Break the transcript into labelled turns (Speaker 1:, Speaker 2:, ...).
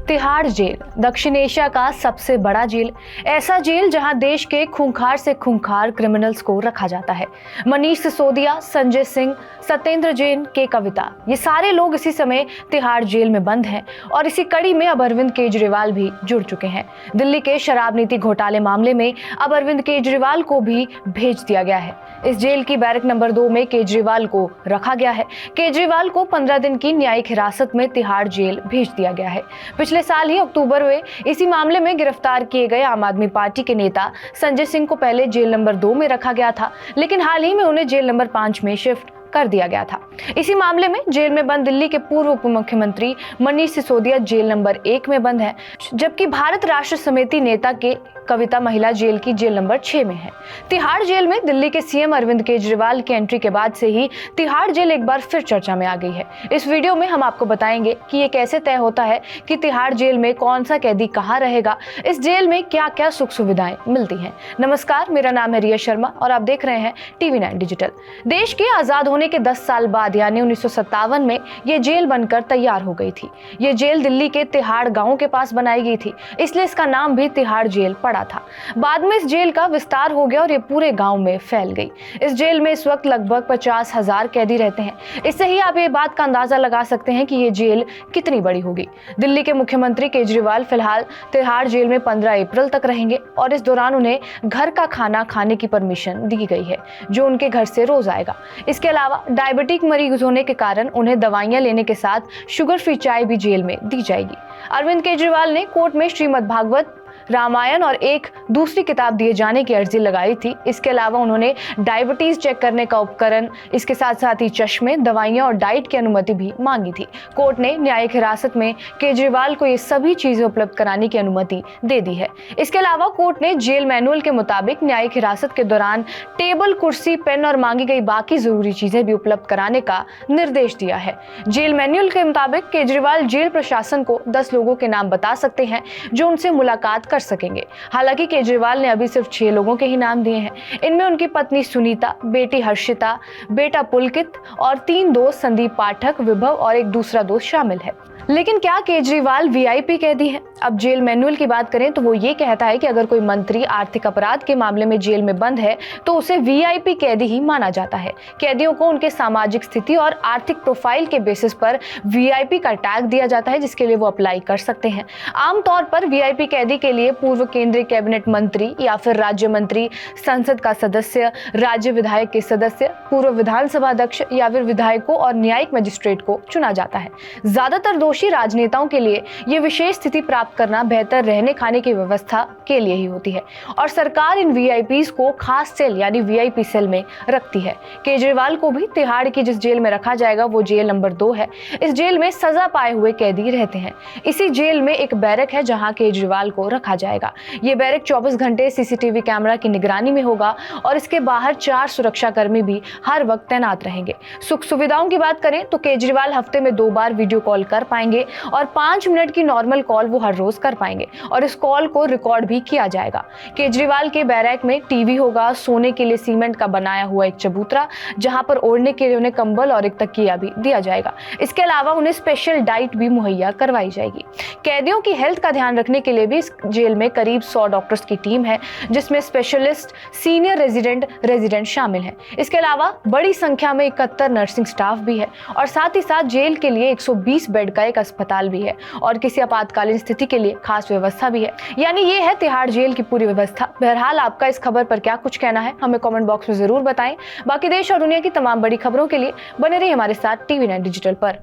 Speaker 1: Tihar jail दक्षिण Asia का सबसे बड़ा जेल, ऐसा जेल जहां देश के खूंखार से खूंखार क्रिमिनल्स को रखा जाता है। मनीष सिसोदिया, संजय सिंह, सत्येंद्र जैन, के कविता, ये सारे लोग इसी समय तिहाड़ जेल में बंद हैं और इसी कड़ी में अब अरविंद केजरीवाल भी जुड़ चुके हैं। दिल्ली के शराब नीति घोटाले मामले में अब अरविंद केजरीवाल को भी भेज दिया गया है। इस जेल की बैरक नंबर 2 में केजरीवाल को रखा गया है। केजरीवाल को 15 दिन की न्यायिक हिरासत में तिहाड़ जेल भेज दिया गया है। पिछले साल ही अक्टूबर में इसी मामले में गिरफ्तार किए गए आम आदमी पार्टी के नेता संजय सिंह को पहले जेल नंबर 2 में रखा गया था, लेकिन हाल ही में उन्हें जेल नंबर 5 में शिफ्ट कर दिया गया था। इसी मामले में जेल में बंद दिल्ली के पूर्व उप मुख्यमंत्री मनीष सिसोदिया जेल नंबर 1 में बंद है, जबकि भारत राष्ट्र समिति नेता के कविता महिला जेल की जेल नंबर 6 में है। तिहाड़ जेल में दिल्ली के सीएम अरविंद केजरीवाल की एंट्री के बाद से ही तिहाड़ जेल एक बार फिर चर्चा में आ गई है। इस वीडियो में हम आपको बताएंगे कि ये कैसे तय होता है कि तिहाड़ जेल में कौन सा कैदी कहाँ रहेगा, इस जेल में क्या क्या सुख सुविधाएं मिलती हैं। नमस्कार, मेरा नाम है रिया शर्मा और आप देख रहे हैं TV9 डिजिटल। देश के आजाद होने के 10 साल बाद यानी 1957 में ये जेल बनकर तैयार हो गई थी। ये जेल दिल्ली के तिहाड़ गांव के पास बनाई गई थी, इसलिए इसका नाम भी तिहाड़ जेल पड़ा था। बाद में इस जेल का विस्तार हो गया और ये पूरे गांव में फैल गई। इस जेल में इस वक्त लगभग 50,000 कैदी रहते हैं। इससे ही आप ये बात का अंदाजा लगा सकते हैं कि ये जेल कितनी बड़ी होगी। दिल्ली के मुख्यमंत्री केजरीवाल फिलहाल तिहाड़ जेल में 15 अप्रैल तक रहेंगे और इस दौरान उन्हें घर का खाना खाने की परमिशन दी गई है, जो उनके घर से रोज आएगा। इसके अलावा डायबिटिक मरीज होने के कारण उन्हें दवाइयां लेने के साथ शुगर फ्री चाय भी जेल में दी जाएगी। अरविंद केजरीवाल ने कोर्ट में श्रीमद् भागवत, रामायण और एक दूसरी किताब दिए जाने की अर्जी लगाई थी। इसके अलावा उन्होंने डायबिटीज चेक करने का उपकरण, इसके साथ साथ ही चश्मे, दवाइयां और डाइट की अनुमति भी मांगी थी। कोर्ट ने न्यायिक हिरासत में केजरीवाल को ये सभी चीजें उपलब्ध कराने की अनुमति दे दी है। इसके अलावा कोर्ट ने जेल मैनुअल के मुताबिक न्यायिक हिरासत के दौरान टेबल, कुर्सी, पेन और मांगी गई बाकी जरूरी चीजें भी उपलब्ध कराने का निर्देश दिया है। जेल मैनुअल के मुताबिक केजरीवाल जेल प्रशासन को 10 लोगों के नाम बता सकते हैं जो उनसे मुलाकात कर सकेंगे। हालांकि केजरीवाल ने अभी सिर्फ 6 लोगों के ही नाम दिए हैं। इनमें उनकी पत्नी सुनीता, बेटी हर्षिता, बेटा पुलकित और 3 दोस्त संदीप पाठक, विभव और एक दूसरा दोस्त शामिल है। लेकिन क्या केजरीवाल VIP कैदी हैं? अब जेल मैनुअल की बात करें तो वो ये कहता है कि अगर कोई मंत्री आर्थिक अपराध के मामले में जेल में बंद है तो उसे VIP कैदी ही माना जाता है। कैदियों को उनके सामाजिक स्थिति और आर्थिक प्रोफाइल के बेसिस पर VIP का टैग दिया जाता है, जिसके लिए वो अप्लाई कर सकते हैं। आमतौर पर VIP कैदी के लिए पूर्व केंद्रीय कैबिनेट मंत्री या फिर राज्य मंत्री, संसद का सदस्य, राज्य विधायक के सदस्य, पूर्व विधानसभा अध्यक्ष या फिर विधायकों और न्यायिक मजिस्ट्रेट को चुना जाता है। ज्यादातर दोषी राजनेताओं के लिए ये विशेष स्थिति प्राप्त करना बेहतर रहने खाने की व्यवस्था के लिए ही होती है और सरकार इन VIPs को खास सेल यानी VIP सेल में रखती है। केजरीवाल को भी तिहाड़ की जिस जेल में रखा जाएगा वो जेल नंबर 2 है। इस जेल में सजा पाए हुए कैदी रहते हैं। इसी जेल में एक बैरक है जहां केजरीवाल को रखा जाएगा। ये बैरक 24 घंटे CCTV कैमरा की निगरानी में होगा और इसके बाहर 4 सुरक्षा कर्मी भी हर वक्त तैनात रहेंगे। सुख सुविधाओं की बात करें तो केजरीवाल हफ्ते में 2 बार वीडियो कॉल कर पाएंगे और 5 मिनट की नॉर्मल कॉल वो हर रोज कर पाएंगे और इस कॉल को रिकॉर्ड भी किया जाएगा। केजरीवाल के बैरक में टीवी होगा, सोने के लिए सीमेंट का बनाया हुआ एक चबूतरा, जहां पर ओढ़ने के लिए उन्हें कंबल और एक तकिया भी दिया जाएगा। इसके अलावा उन्हें स्पेशल डाइट भी मुहैया करवाई जाएगी। कैदियों की हेल्थ का ध्यान रखने के लिए भी इस जेल में करीब 100 डॉक्टर्स की टीम है, जिसमें स्पेशलिस्ट, सीनियर रेजिडेंट शामिल हैं। इसके अलावा बड़ी संख्या में 71 नर्सिंग स्टाफ भी है और साथ ही साथ जेल के लिए 120 बेड का एक अस्पताल भी है और किसी आपातकालीन स्थिति के लिए खास व्यवस्था भी है। यानी ये है तिहाड़ जेल की पूरी व्यवस्था। बहरहाल आपका इस खबर पर क्या कुछ कहना है हमें कमेंट बॉक्स में जरूर बताएं। बाकी देश और दुनिया की तमाम बड़ी खबरों के लिए बने रहिए हमारे साथ TV9 डिजिटल पर।